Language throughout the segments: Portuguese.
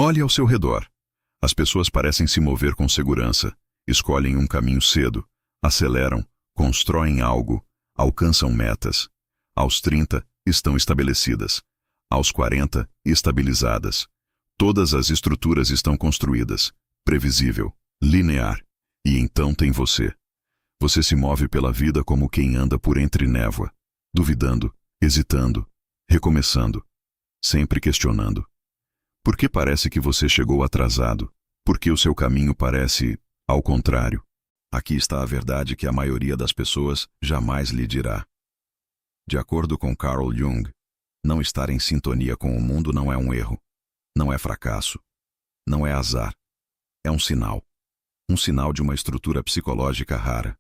Olhe ao seu redor. As pessoas parecem se mover com segurança, escolhem um caminho cedo, aceleram, constroem algo, alcançam metas. Aos 30, estão estabelecidas. Aos 40, estabilizadas. Todas as estruturas estão construídas, previsível, linear. E então tem você. Você se move pela vida como quem anda por entre névoa, duvidando, hesitando, recomeçando, sempre questionando. Por que parece que você chegou atrasado? Por que o seu caminho parece ao contrário? Aqui está a verdade que a maioria das pessoas jamais lhe dirá. De acordo com Carl Jung, não estar em sintonia com o mundo não é um erro, não é fracasso, não é azar. É um sinal de uma estrutura psicológica rara,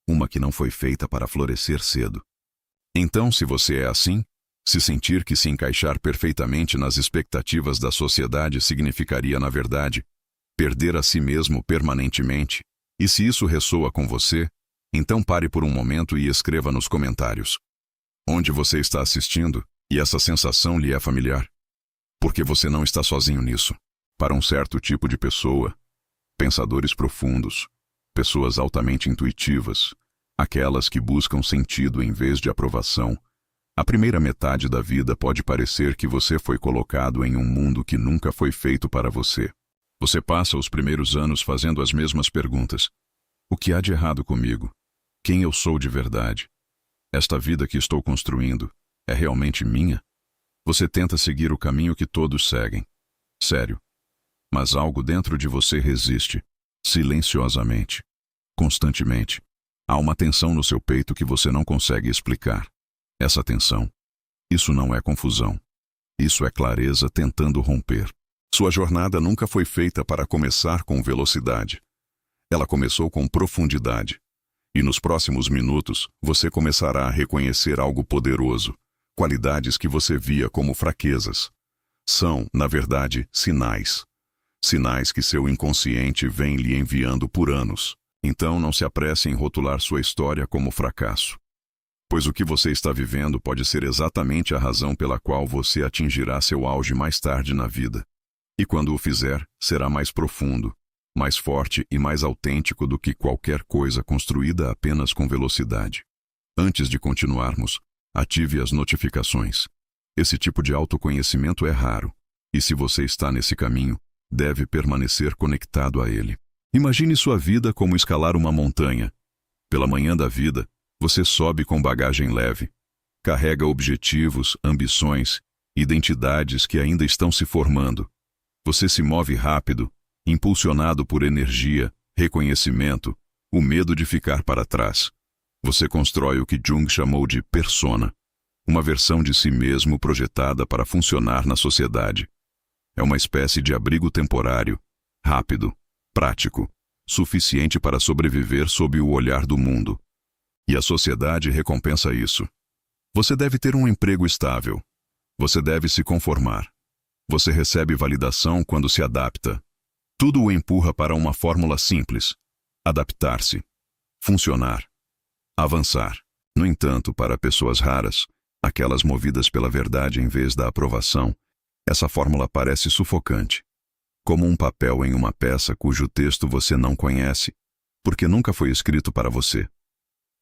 uma que não foi feita para florescer cedo. Então, se você é assim, se sentir que se encaixar perfeitamente nas expectativas da sociedade significaria, na verdade, perder a si mesmo permanentemente, e se isso ressoa com você, então pare por um momento e escreva nos comentários onde você está assistindo e essa sensação lhe é familiar. Porque você não está sozinho nisso. Para um certo tipo de pessoa, pensadores profundos, pessoas altamente intuitivas, aquelas que buscam sentido em vez de aprovação, a primeira metade da vida pode parecer que você foi colocado em um mundo que nunca foi feito para você. Você passa os primeiros anos fazendo as mesmas perguntas. O que há de errado comigo? Quem eu sou de verdade? Esta vida que estou construindo é realmente minha? Você tenta seguir o caminho que todos seguem. Sério. Mas algo dentro de você resiste, silenciosamente, constantemente. Há uma tensão no seu peito que você não consegue explicar. Essa tensão, isso não é confusão. Isso é clareza tentando romper. Sua jornada nunca foi feita para começar com velocidade. Ela começou com profundidade. E nos próximos minutos, você começará a reconhecer algo poderoso, qualidades que você via como fraquezas. São, na verdade, sinais. Sinais que seu inconsciente vem lhe enviando por anos. Então não se apresse em rotular sua história como fracasso. Pois o que você está vivendo pode ser exatamente a razão pela qual você atingirá seu auge mais tarde na vida. E quando o fizer, será mais profundo, mais forte e mais autêntico do que qualquer coisa construída apenas com velocidade. Antes de continuarmos, ative as notificações. Esse tipo de autoconhecimento é raro, e se você está nesse caminho, deve permanecer conectado a ele. Imagine sua vida como escalar uma montanha. Pela manhã da vida, você sobe com bagagem leve. Carrega objetivos, ambições, identidades que ainda estão se formando. Você se move rápido, impulsionado por energia, reconhecimento, o medo de ficar para trás. Você constrói o que Jung chamou de persona, uma versão de si mesmo projetada para funcionar na sociedade. É uma espécie de abrigo temporário, rápido, prático, suficiente para sobreviver sob o olhar do mundo. E a sociedade recompensa isso. Você deve ter um emprego estável. Você deve se conformar. Você recebe validação quando se adapta. Tudo o empurra para uma fórmula simples: adaptar-se, funcionar, avançar. No entanto, para pessoas raras, aquelas movidas pela verdade em vez da aprovação, essa fórmula parece sufocante. Como um papel em uma peça cujo texto você não conhece, porque nunca foi escrito para você.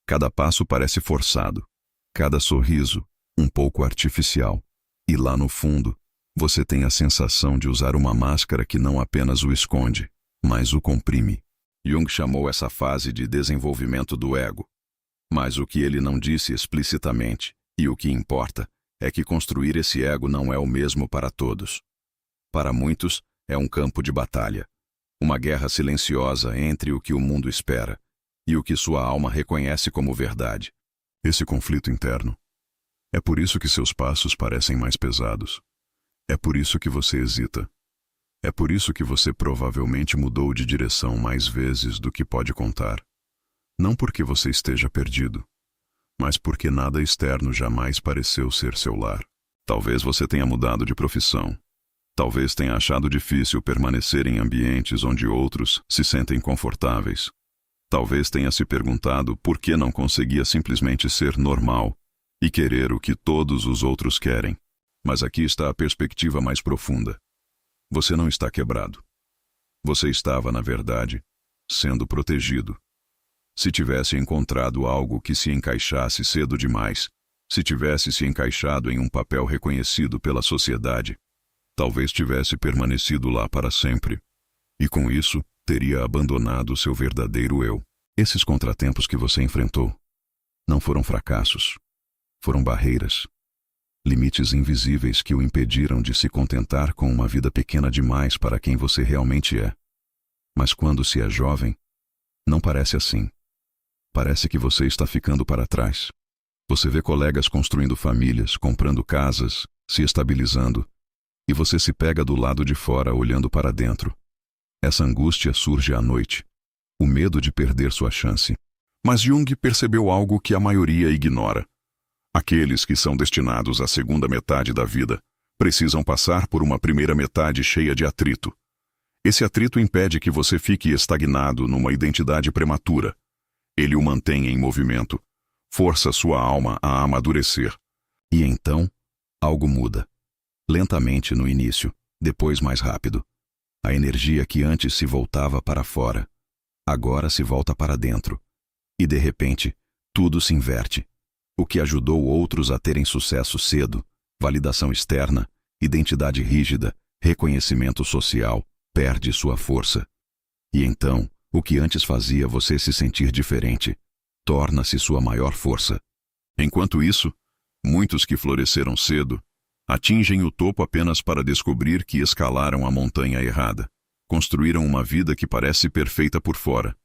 Cada passo parece forçado, cada sorriso um pouco artificial. E lá no fundo, você tem a sensação de usar uma máscara que não apenas o esconde, mas o comprime. Jung chamou essa fase de desenvolvimento do ego. Mas o que ele não disse explicitamente, e o que importa, é que construir esse ego não é o mesmo para todos. Para muitos, é um campo de batalha. Uma guerra silenciosa entre o que o mundo espera e o que sua alma reconhece como verdade. Esse conflito interno. É por isso que seus passos parecem mais pesados. É por isso que você hesita. É por isso que você provavelmente mudou de direção mais vezes do que pode contar. Não porque você esteja perdido, mas porque nada externo jamais pareceu ser seu lar. Talvez você tenha mudado de profissão. Talvez tenha achado difícil permanecer em ambientes onde outros se sentem confortáveis. Talvez tenha se perguntado por que não conseguia simplesmente ser normal e querer o que todos os outros querem. Mas aqui está a perspectiva mais profunda. Você não está quebrado. Você estava, na verdade, sendo protegido. Se tivesse encontrado algo que se encaixasse cedo demais, se tivesse se encaixado em um papel reconhecido pela sociedade, talvez tivesse permanecido lá para sempre. E com isso, teria abandonado seu verdadeiro eu. Esses contratempos que você enfrentou não foram fracassos, foram barreiras, limites invisíveis que o impediram de se contentar com uma vida pequena demais para quem você realmente é. Mas quando se é jovem, não parece assim. Parece que você está ficando para trás. Você vê colegas construindo famílias, comprando casas, se estabilizando, e você se pega do lado de fora olhando para dentro. Essa angústia surge à noite, o medo de perder sua chance. Mas Jung percebeu algo que a maioria ignora. Aqueles que são destinados à segunda metade da vida precisam passar por uma primeira metade cheia de atrito. Esse atrito impede que você fique estagnado numa identidade prematura. Ele o mantém em movimento, força sua alma a amadurecer. E então, algo muda. Lentamente no início, depois mais rápido. A energia que antes se voltava para fora, agora se volta para dentro. E de repente, tudo se inverte. O que ajudou outros a terem sucesso cedo, validação externa, identidade rígida, reconhecimento social, perde sua força. E então, o que antes fazia você se sentir diferente, torna-se sua maior força. Enquanto isso, muitos que floresceram cedo atingem o topo apenas para descobrir que escalaram a montanha errada. Construíram uma vida que parece perfeita por fora,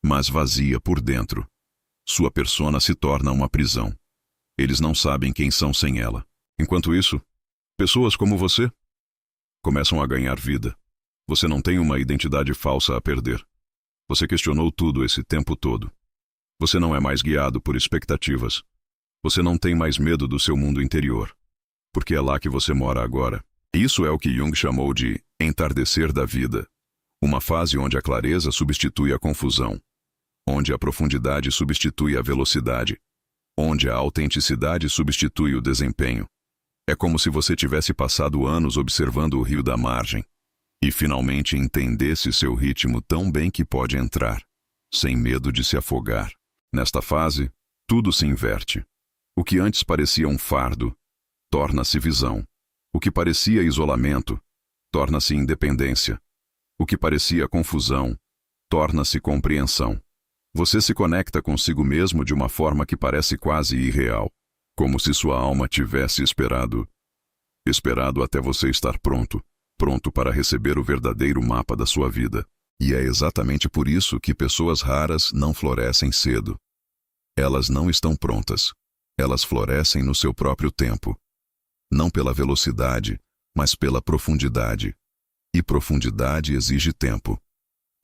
mas vazia por dentro. Sua persona se torna uma prisão. Eles não sabem quem são sem ela. Enquanto isso, pessoas como você começam a ganhar vida. Você não tem uma identidade falsa a perder. Você questionou tudo esse tempo todo. Você não é mais guiado por expectativas. Você não tem mais medo do seu mundo interior. Porque é lá que você mora agora. Isso é o que Jung chamou de entardecer da vida. Uma fase onde a clareza substitui a confusão. Onde a profundidade substitui a velocidade. Onde a autenticidade substitui o desempenho. É como se você tivesse passado anos observando o rio da margem e finalmente entendesse seu ritmo tão bem que pode entrar, sem medo de se afogar. Nesta fase, tudo se inverte. O que antes parecia um fardo, torna-se visão. O que parecia isolamento, torna-se independência. O que parecia confusão, torna-se compreensão. Você se conecta consigo mesmo de uma forma que parece quase irreal, como se sua alma tivesse esperado até você estar pronto para receber o verdadeiro mapa da sua vida. E é exatamente por isso que pessoas raras não florescem cedo. Elas não estão prontas. Elas florescem no seu próprio tempo. Não pela velocidade, mas pela profundidade. E profundidade exige tempo.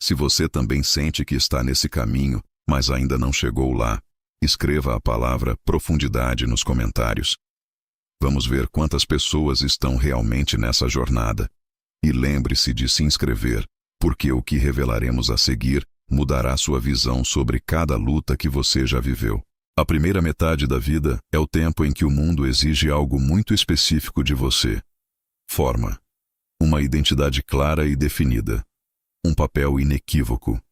Se você também sente que está nesse caminho, mas ainda não chegou lá, escreva a palavra profundidade nos comentários. Vamos ver quantas pessoas estão realmente nessa jornada. E lembre-se de se inscrever, porque o que revelaremos a seguir mudará sua visão sobre cada luta que você já viveu. A primeira metade da vida é o tempo em que o mundo exige algo muito específico de você. Forma. Uma identidade clara e definida. Um papel inequívoco.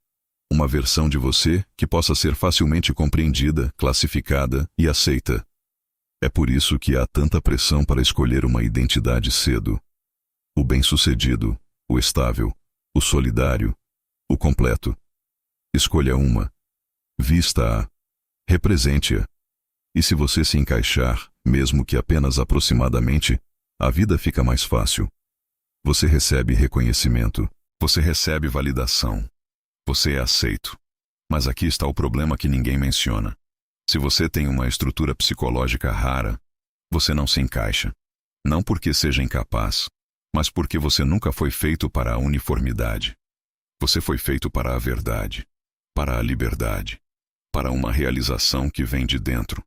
Uma versão de você que possa ser facilmente compreendida, classificada e aceita. É por isso que há tanta pressão para escolher uma identidade cedo. O bem-sucedido, o estável, o solidário, o completo. Escolha uma. Vista-a. Represente-a. E se você se encaixar, mesmo que apenas aproximadamente, a vida fica mais fácil. Você recebe reconhecimento. Você recebe validação. Você é aceito. Mas aqui está o problema que ninguém menciona. Se você tem uma estrutura psicológica rara, você não se encaixa. Não porque seja incapaz, mas porque você nunca foi feito para a uniformidade. Você foi feito para a verdade, para a liberdade, para uma realização que vem de dentro,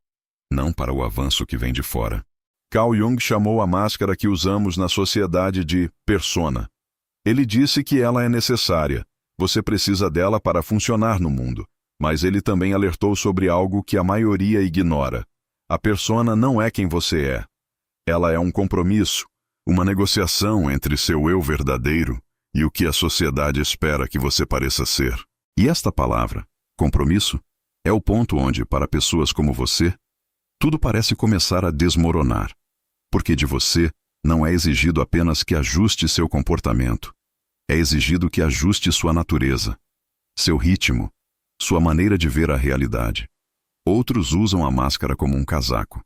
não para o avanço que vem de fora. Carl Jung chamou a máscara que usamos na sociedade de persona. Ele disse que ela é necessária. Você precisa dela para funcionar no mundo. Mas ele também alertou sobre algo que a maioria ignora. A persona não é quem você é. Ela é um compromisso, Uma negociação entre seu eu verdadeiro e o que a sociedade espera que você pareça ser. E esta palavra, compromisso, é o ponto onde, para pessoas como você, tudo parece começar a desmoronar. Porque de você não é exigido apenas que ajuste seu comportamento. É exigido que ajuste sua natureza, seu ritmo, sua maneira de ver a realidade. Outros usam a máscara como um casaco.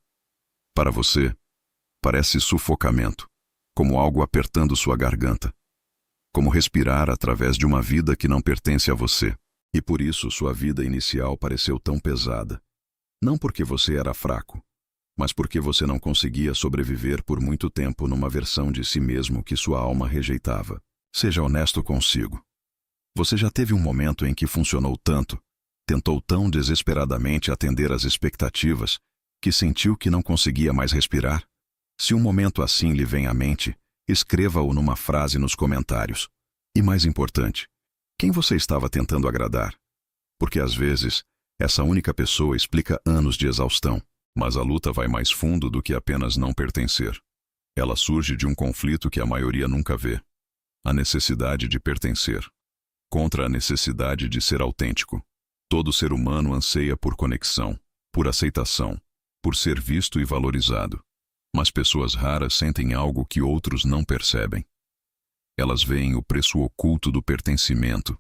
Para você, parece sufocamento, como algo apertando sua garganta. Como respirar através de uma vida que não pertence a você. E por isso sua vida inicial pareceu tão pesada. Não porque você era fraco, mas porque você não conseguia sobreviver por muito tempo numa versão de si mesmo que sua alma rejeitava. Seja honesto consigo. Você já teve um momento em que funcionou tanto, tentou tão desesperadamente atender às expectativas, que sentiu que não conseguia mais respirar? Se um momento assim lhe vem à mente, escreva-o numa frase nos comentários. E mais importante, quem você estava tentando agradar? Porque às vezes, essa única pessoa explica anos de exaustão. Mas a luta vai mais fundo do que apenas não pertencer. Ela surge de um conflito que a maioria nunca vê. A necessidade de pertencer. Contra a necessidade de ser autêntico. Todo ser humano anseia por conexão, por aceitação, por ser visto e valorizado. Mas pessoas raras sentem algo que outros não percebem. Elas veem o preço oculto do pertencimento.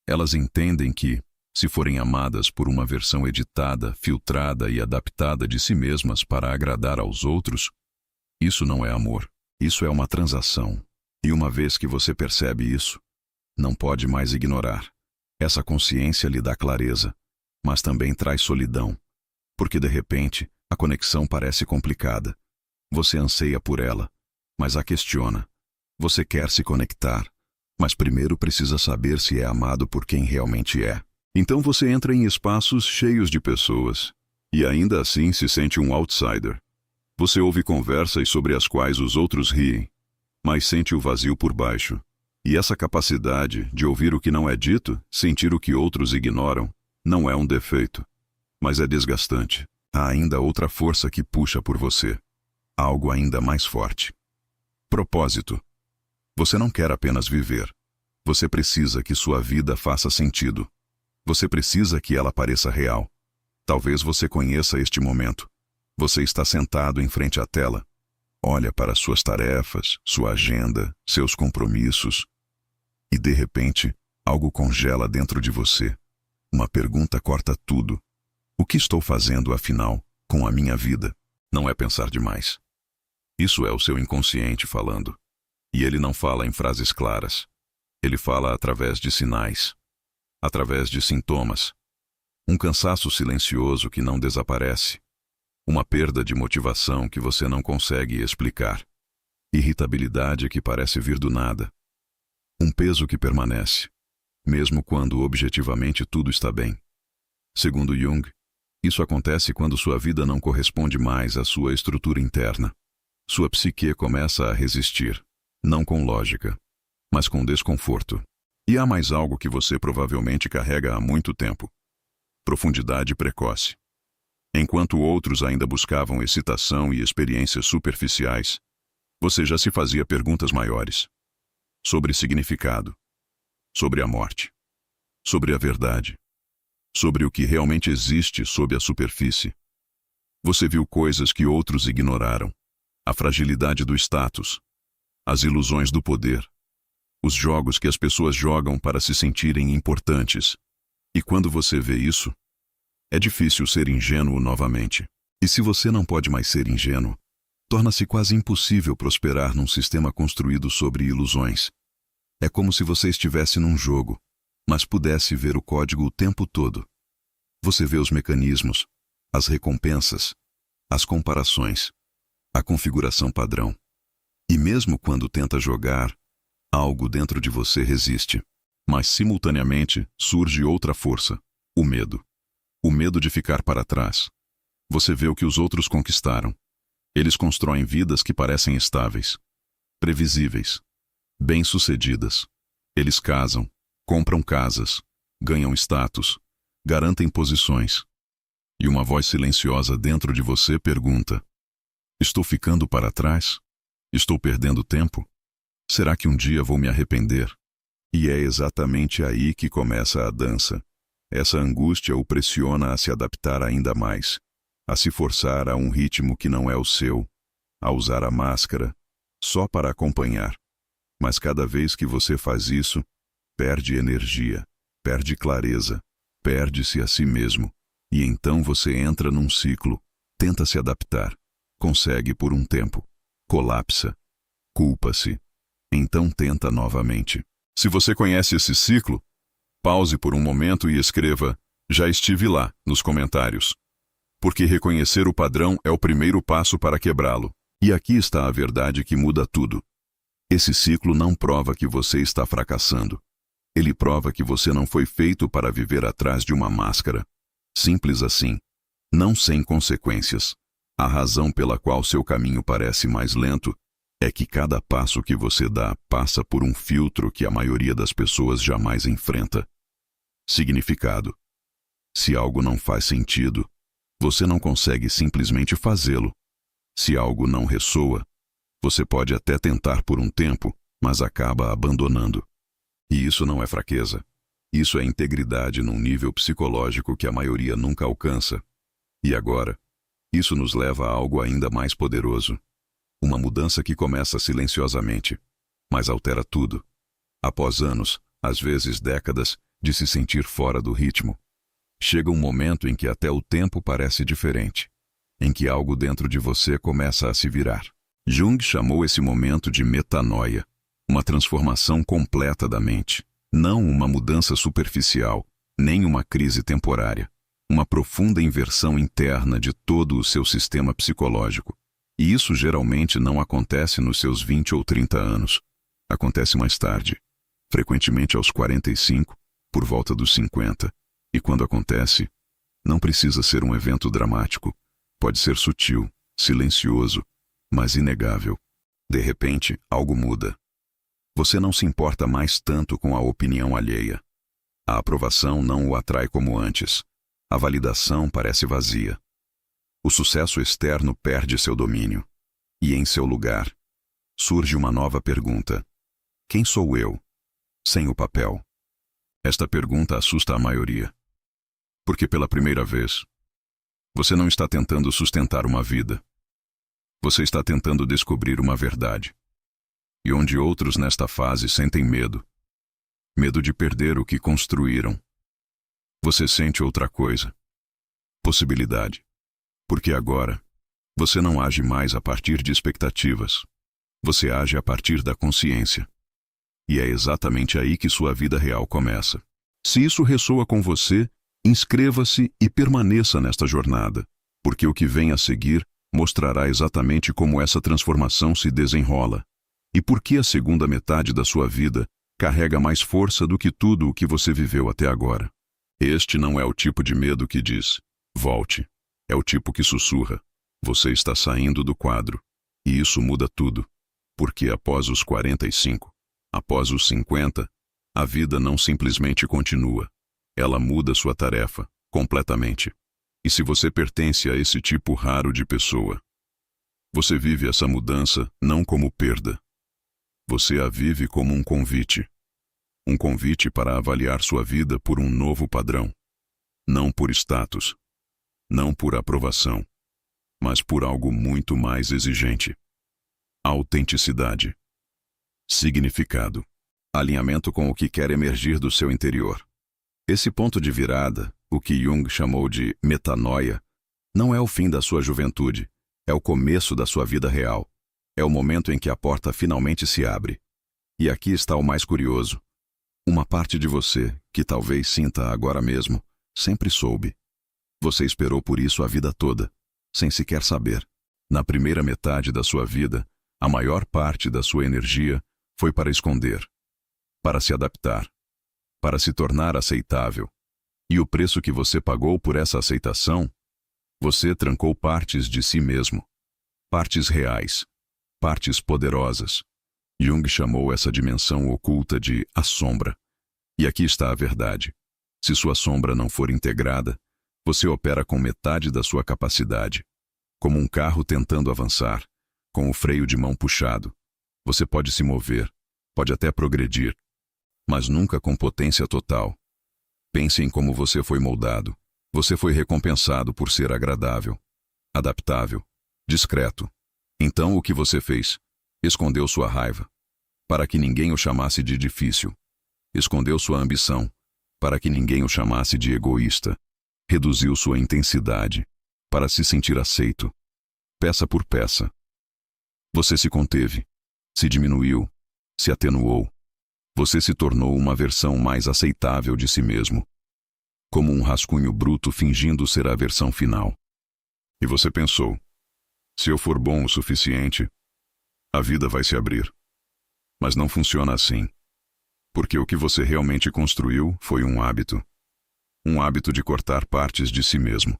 Elas entendem que, se forem amadas por uma versão editada, filtrada e adaptada de si mesmas para agradar aos outros, isso não é amor, isso é uma transação. E uma vez que você percebe isso, não pode mais ignorar. Essa consciência lhe dá clareza, mas também traz solidão, porque de repente a conexão parece complicada. Você anseia por ela, mas a questiona. Você quer se conectar, mas primeiro precisa saber se é amado por quem realmente é. Então você entra em espaços cheios de pessoas, e ainda assim se sente um outsider. Você ouve conversas sobre as quais os outros riem, mas sente o vazio por baixo. E essa capacidade de ouvir o que não é dito, sentir o que outros ignoram, não é um defeito, mas é desgastante. Há ainda outra força que puxa por você. Algo ainda mais forte. Propósito. Você não quer apenas viver. Você precisa que sua vida faça sentido. Você precisa que ela pareça real. Talvez você conheça este momento. Você está sentado em frente à tela. Olha para suas tarefas, sua agenda, seus compromissos. E de repente, algo congela dentro de você. Uma pergunta corta tudo. O que estou fazendo, afinal, com a minha vida? Não é pensar demais. Isso é o seu inconsciente falando. E ele não fala em frases claras. Ele fala através de sinais. Através de sintomas. Um cansaço silencioso que não desaparece. Uma perda de motivação que você não consegue explicar. Irritabilidade que parece vir do nada. Um peso que permanece, mesmo quando objetivamente tudo está bem. Segundo Jung, isso acontece quando sua vida não corresponde mais à sua estrutura interna. Sua psique começa a resistir, não com lógica, mas com desconforto. E há mais algo que você provavelmente carrega há muito tempo. Profundidade precoce. Enquanto outros ainda buscavam excitação e experiências superficiais, você já se fazia perguntas maiores. Sobre significado. Sobre a morte. Sobre a verdade. Sobre o que realmente existe sob a superfície. Você viu coisas que outros ignoraram. A fragilidade do status. As ilusões do poder. Os jogos que as pessoas jogam para se sentirem importantes. E quando você vê isso, é difícil ser ingênuo novamente. E se você não pode mais ser ingênuo, torna-se quase impossível prosperar num sistema construído sobre ilusões. É como se você estivesse num jogo, mas pudesse ver o código o tempo todo. Você vê os mecanismos, as recompensas, as comparações, a configuração padrão. E mesmo quando tenta jogar, algo dentro de você resiste. Mas simultaneamente surge outra força, o medo. O medo de ficar para trás. Você vê o que os outros conquistaram. Eles constroem vidas que parecem estáveis, previsíveis, bem-sucedidas. Eles casam, compram casas, ganham status, garantem posições. E uma voz silenciosa dentro de você pergunta: estou ficando para trás? Estou perdendo tempo? Será que um dia vou me arrepender? E é exatamente aí que começa a dança. Essa angústia o pressiona a se adaptar ainda mais, a se forçar a um ritmo que não é o seu, a usar a máscara, só para acompanhar. Mas cada vez que você faz isso, perde energia, perde clareza, perde-se a si mesmo. E então você entra num ciclo, tenta se adaptar, consegue por um tempo, colapsa, culpa-se, então tenta novamente. Se você conhece esse ciclo, pause por um momento e escreva "Já estive lá" nos comentários. Porque reconhecer o padrão é o primeiro passo para quebrá-lo. E aqui está a verdade que muda tudo. Esse ciclo não prova que você está fracassando. Ele prova que você não foi feito para viver atrás de uma máscara. Simples assim. Não sem consequências. A razão pela qual seu caminho parece mais lento é que cada passo que você dá passa por um filtro que a maioria das pessoas jamais enfrenta. Significado. Se algo não faz sentido, você não consegue simplesmente fazê-lo. Se algo não ressoa, você pode até tentar por um tempo, mas acaba abandonando. E isso não é fraqueza. Isso é integridade num nível psicológico que a maioria nunca alcança. E agora, isso nos leva a algo ainda mais poderoso. Uma mudança que começa silenciosamente, mas altera tudo. Após anos, às vezes décadas, de se sentir fora do ritmo, chega um momento em que até o tempo parece diferente, em que algo dentro de você começa a se virar. Jung chamou esse momento de metanoia, uma transformação completa da mente. Não uma mudança superficial, nem uma crise temporária. Uma profunda inversão interna de todo o seu sistema psicológico. E isso geralmente não acontece nos seus 20 ou 30 anos. Acontece mais tarde, frequentemente aos 45, por volta dos 50. E quando acontece, não precisa ser um evento dramático. Pode ser sutil, silencioso, mas inegável. De repente, algo muda. Você não se importa mais tanto com a opinião alheia. A aprovação não o atrai como antes. A validação parece vazia. O sucesso externo perde seu domínio. E em seu lugar, surge uma nova pergunta. Quem sou eu? Sem o papel. Esta pergunta assusta a maioria. Porque pela primeira vez, você não está tentando sustentar uma vida. Você está tentando descobrir uma verdade. E onde outros nesta fase sentem medo. Medo de perder o que construíram. Você sente outra coisa. Possibilidade. Porque agora, você não age mais a partir de expectativas. Você age a partir da consciência. E é exatamente aí que sua vida real começa. Se isso ressoa com você, inscreva-se e permaneça nesta jornada, porque o que vem a seguir mostrará exatamente como essa transformação se desenrola e por que a segunda metade da sua vida carrega mais força do que tudo o que você viveu até agora. Este não é o tipo de medo que diz, volte. É o tipo que sussurra, você está saindo do quadro. E isso muda tudo, porque após os 45, após os 50, a vida não simplesmente continua. Ela muda sua tarefa, completamente. E se você pertence a esse tipo raro de pessoa, você vive essa mudança não como perda. Você a vive como um convite. Um convite para avaliar sua vida por um novo padrão. Não por status. Não por aprovação. Mas por algo muito mais exigente. Autenticidade. Significado. Alinhamento com o que quer emergir do seu interior. Esse ponto de virada, o que Jung chamou de metanoia, não é o fim da sua juventude, é o começo da sua vida real. É o momento em que a porta finalmente se abre. E aqui está o mais curioso. Uma parte de você, que talvez sinta agora mesmo, sempre soube. Você esperou por isso a vida toda, sem sequer saber. Na primeira metade da sua vida, a maior parte da sua energia foi para esconder, para se adaptar, para se tornar aceitável. E o preço que você pagou por essa aceitação? Você trancou partes de si mesmo. Partes reais. Partes poderosas. Jung chamou essa dimensão oculta de a sombra. E aqui está a verdade. Se sua sombra não for integrada, você opera com metade da sua capacidade. Como um carro tentando avançar, Com o freio de mão puxado, você pode se mover, pode até progredir, mas nunca com potência total. Pense em como você foi moldado. Você foi recompensado por ser agradável, adaptável, discreto. Então o que você fez? Escondeu sua raiva, para que ninguém o chamasse de difícil. Escondeu sua ambição, para que ninguém o chamasse de egoísta. Reduziu sua intensidade, para se sentir aceito, peça por peça. Você se conteve, se diminuiu, se atenuou. Você se tornou uma versão mais aceitável de si mesmo, como um rascunho bruto fingindo ser a versão final. E você pensou, se eu for bom o suficiente, a vida vai se abrir. Mas não funciona assim. Porque o que você realmente construiu foi um hábito. Um hábito de cortar partes de si mesmo,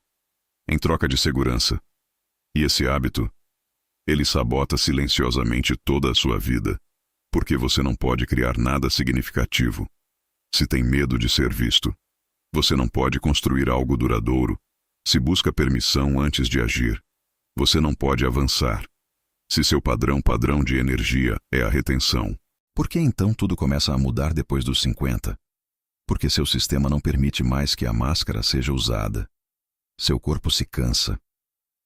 em troca de segurança. E esse hábito, ele sabota silenciosamente toda a sua vida, porque você não pode criar nada significativo. Se tem medo de ser visto, você não pode construir algo duradouro. Se busca permissão antes de agir, você não pode avançar. Se seu padrão de energia é a retenção, por que então tudo começa a mudar depois dos 50? Porque seu sistema não permite mais que a máscara seja usada. Seu corpo se cansa,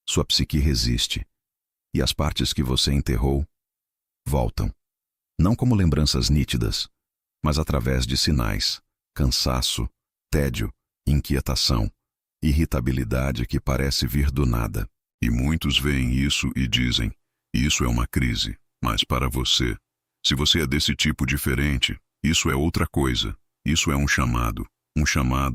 sua psique resiste, e as partes que você enterrou voltam. Não como lembranças nítidas, mas através de sinais, cansaço, tédio, inquietação, irritabilidade que parece vir do nada. E muitos veem isso e dizem, isso é uma crise, mas para você, se você é desse tipo diferente, isso é outra coisa. Isso é um chamado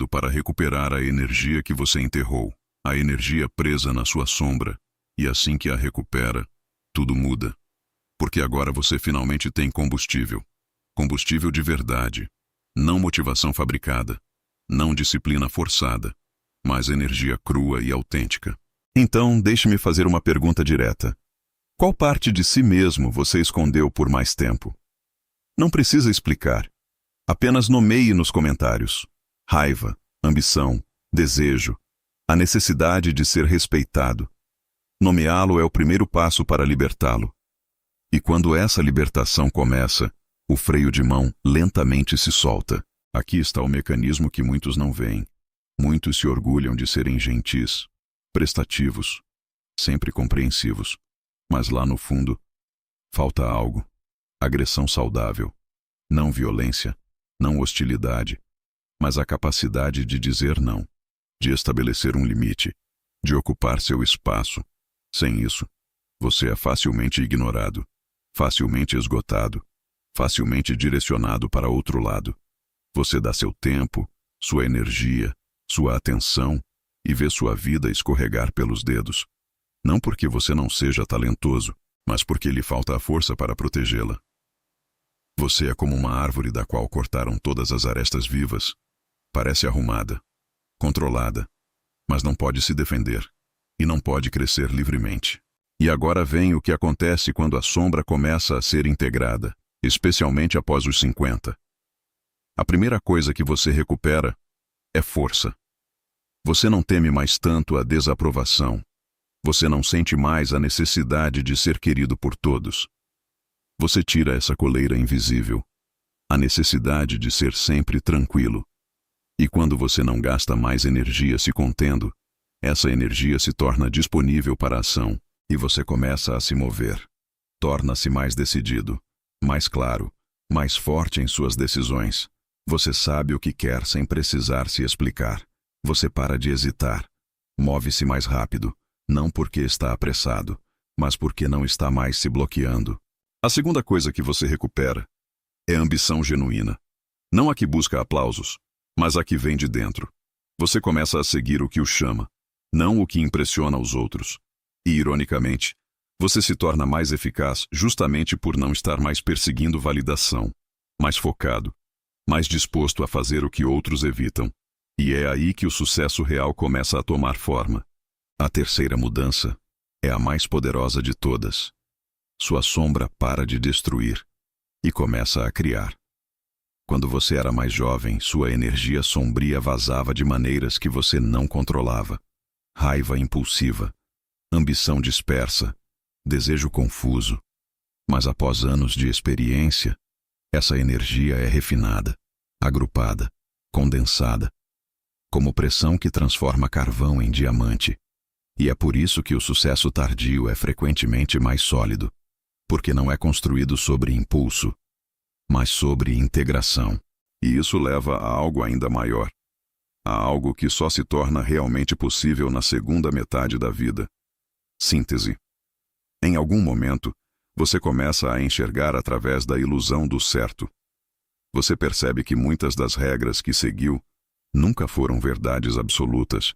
para recuperar a energia que você enterrou, a energia presa na sua sombra, e assim que a recupera, tudo muda. Porque agora você finalmente tem combustível. Combustível de verdade. Não motivação fabricada. Não disciplina forçada. Mas energia crua e autêntica. Então, deixe-me fazer uma pergunta direta. Qual parte de si mesmo você escondeu por mais tempo? Não precisa explicar. Apenas nomeie nos comentários. Raiva, ambição, desejo, a necessidade de ser respeitado. Nomeá-lo é o primeiro passo para libertá-lo. E quando essa libertação começa, o freio de mão lentamente se solta. Aqui está o mecanismo que muitos não veem. Muitos se orgulham de serem gentis, prestativos, sempre compreensivos. Mas lá no fundo, falta algo. Agressão saudável. Não violência, não hostilidade, mas a capacidade de dizer não, de estabelecer um limite, de ocupar seu espaço. Sem isso, você é facilmente ignorado, facilmente esgotado, facilmente direcionado para outro lado. Você dá seu tempo, sua energia, sua atenção e vê sua vida escorregar pelos dedos. Não porque você não seja talentoso, mas porque lhe falta a força para protegê-la. Você é como uma árvore da qual cortaram todas as arestas vivas. Parece arrumada, controlada, mas não pode se defender, e não pode crescer livremente. E agora vem o que acontece quando a sombra começa a ser integrada, especialmente após os 50. A primeira coisa que você recupera é força. Você não teme mais tanto a desaprovação. Você não sente mais a necessidade de ser querido por todos. Você tira essa coleira invisível, a necessidade de ser sempre tranquilo. E quando você não gasta mais energia se contendo, essa energia se torna disponível para a ação, e você começa a se mover. Torna-se mais decidido, mais claro, mais forte em suas decisões. Você sabe o que quer sem precisar se explicar. Você para de hesitar. Move-se mais rápido, não porque está apressado, mas porque não está mais se bloqueando. A segunda coisa que você recupera é a ambição genuína. Não a que busca aplausos, mas a que vem de dentro. Você começa a seguir o que o chama, não o que impressiona os outros. E, ironicamente, você se torna mais eficaz justamente por não estar mais perseguindo validação, mais focado, mais disposto a fazer o que outros evitam. E é aí que o sucesso real começa a tomar forma. A terceira mudança é a mais poderosa de todas. Sua sombra para de destruir e começa a criar. Quando você era mais jovem, sua energia sombria vazava de maneiras que você não controlava. Raiva impulsiva, ambição dispersa, desejo confuso. Mas após anos de experiência, essa energia é refinada, agrupada, condensada, como pressão que transforma carvão em diamante. E é por isso que o sucesso tardio é frequentemente mais sólido, porque não é construído sobre impulso, mas sobre integração. E isso leva a algo ainda maior, a algo que só se torna realmente possível na segunda metade da vida. Síntese. Em algum momento, você começa a enxergar através da ilusão do certo. Você percebe que muitas das regras que seguiu nunca foram verdades absolutas.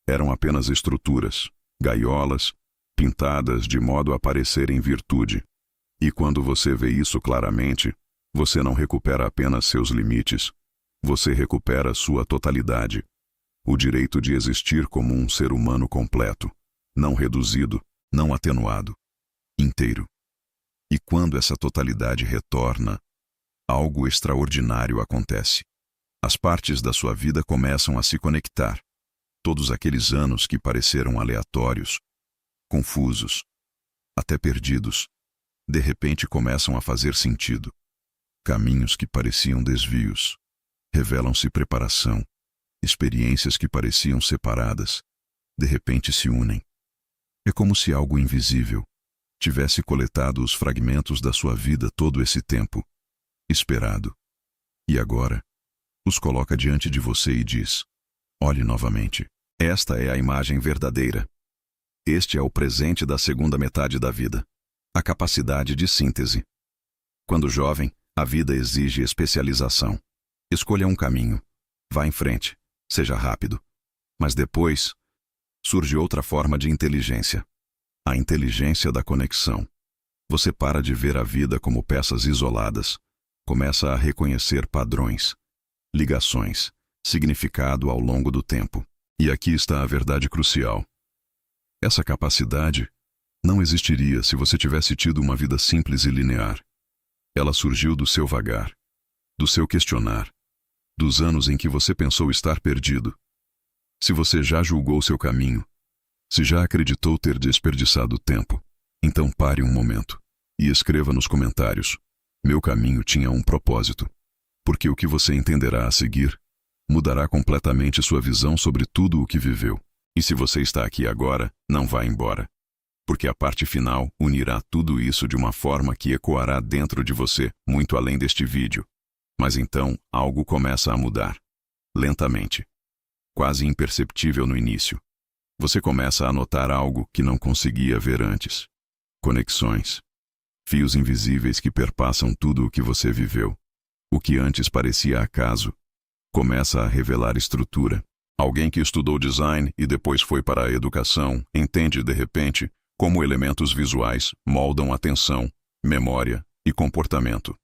Eram apenas estruturas, gaiolas, pintadas de modo a parecerem virtude. E quando você vê isso claramente, você não recupera apenas seus limites. Você recupera sua totalidade. O direito de existir como um ser humano completo, não reduzido, não atenuado, inteiro. E quando essa totalidade retorna, algo extraordinário acontece. As partes da sua vida começam a se conectar. Todos aqueles anos que pareceram aleatórios, confusos, até perdidos, de repente começam a fazer sentido. Caminhos que pareciam desvios, revelam-se preparação. Experiências que pareciam separadas, de repente se unem. É como se algo invisível tivesse coletado os fragmentos da sua vida todo esse tempo, esperado. E agora, os coloca diante de você e diz: olhe novamente. Esta é a imagem verdadeira. Este é o presente da segunda metade da vida. A capacidade de síntese. Quando jovem, a vida exige especialização. Escolha um caminho. Vá em frente. Seja rápido. Mas depois, surge outra forma de inteligência. A inteligência da conexão. Você para de ver a vida como peças isoladas. Começa a reconhecer padrões, ligações, significado ao longo do tempo. E aqui está a verdade crucial. Essa capacidade não existiria se você tivesse tido uma vida simples e linear. Ela surgiu do seu vagar, do seu questionar, dos anos em que você pensou estar perdido. Se você já julgou seu caminho, se já acreditou ter desperdiçado tempo, então pare um momento e escreva nos comentários: meu caminho tinha um propósito. Porque o que você entenderá a seguir mudará completamente sua visão sobre tudo o que viveu. E se você está aqui agora, não vá embora. Porque a parte final unirá tudo isso de uma forma que ecoará dentro de você, muito além deste vídeo. Mas então, algo começa a mudar. Lentamente. Quase imperceptível no início. Você começa a notar algo que não conseguia ver antes. Conexões. Fios invisíveis que perpassam tudo o que você viveu. O que antes parecia acaso, começa a revelar estrutura. Alguém que estudou design e depois foi para a educação entende de repente como elementos visuais moldam atenção, memória e comportamento.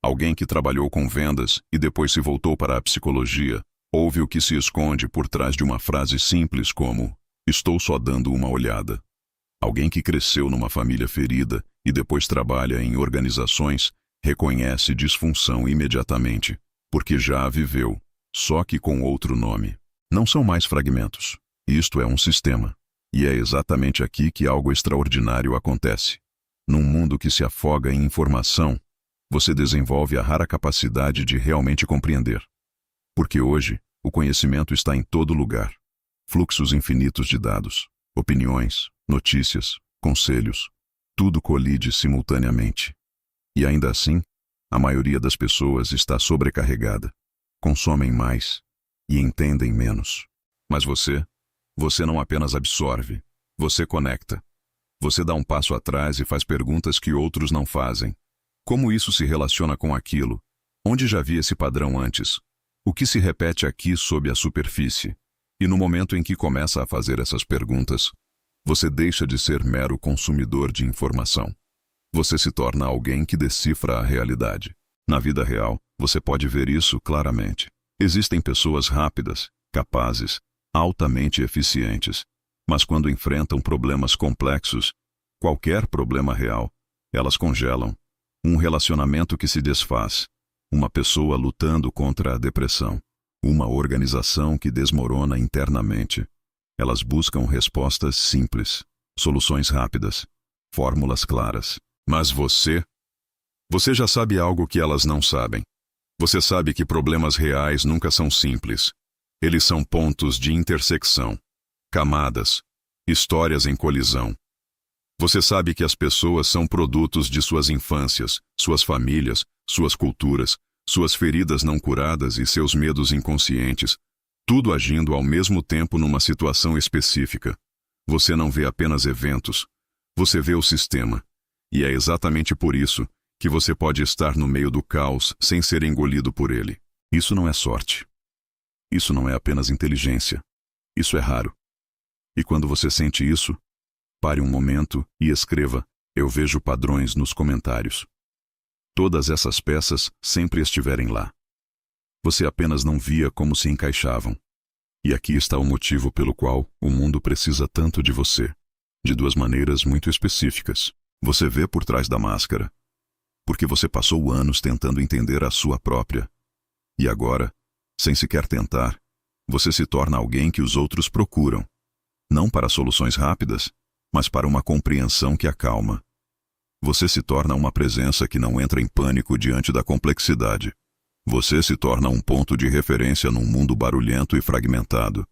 Alguém que trabalhou com vendas e depois se voltou para a psicologia ouve o que se esconde por trás de uma frase simples como: estou só dando uma olhada. Alguém que cresceu numa família ferida e depois trabalha em organizações reconhece disfunção imediatamente, porque já a viveu, só que com outro nome. Não são mais fragmentos. Isto é um sistema. E é exatamente aqui que algo extraordinário acontece. Num mundo que se afoga em informação, você desenvolve a rara capacidade de realmente compreender. Porque hoje, o conhecimento está em todo lugar. Fluxos infinitos de dados, opiniões, notícias, conselhos, tudo colide simultaneamente. E ainda assim, a maioria das pessoas está sobrecarregada. Consomem mais e entendem menos. Mas você não apenas absorve, você conecta. Você dá um passo atrás e faz perguntas que outros não fazem. Como isso se relaciona com aquilo? Onde já vi esse padrão antes? O que se repete aqui sob a superfície? E no momento em que começa a fazer essas perguntas, você deixa de ser mero consumidor de informação. Você se torna alguém que decifra a realidade. Na vida real, você pode ver isso claramente. Existem pessoas rápidas, capazes, altamente eficientes, mas quando enfrentam problemas complexos, qualquer problema real, elas congelam. Um relacionamento que se desfaz, uma pessoa lutando contra a depressão, uma organização que desmorona internamente. Elas buscam respostas simples, soluções rápidas, fórmulas claras. Mas você já sabe algo que elas não sabem. Você sabe que problemas reais nunca são simples. Eles são pontos de intersecção, camadas, histórias em colisão. Você sabe que as pessoas são produtos de suas infâncias, suas famílias, suas culturas, suas feridas não curadas e seus medos inconscientes, tudo agindo ao mesmo tempo numa situação específica. Você não vê apenas eventos, você vê o sistema. E é exatamente por isso que você pode estar no meio do caos sem ser engolido por ele. Isso não é sorte. Isso não é apenas inteligência. Isso é raro. E quando você sente isso, pare um momento e escreva: eu vejo padrões nos comentários. Todas essas peças sempre estiverem lá. Você apenas não via como se encaixavam. E aqui está o motivo pelo qual o mundo precisa tanto de você. De duas maneiras muito específicas. Você vê por trás da máscara, porque você passou anos tentando entender a sua própria. E agora, sem sequer tentar, você se torna alguém que os outros procuram. Não para soluções rápidas, mas para uma compreensão que acalma. Você se torna uma presença que não entra em pânico diante da complexidade. Você se torna um ponto de referência num mundo barulhento e fragmentado.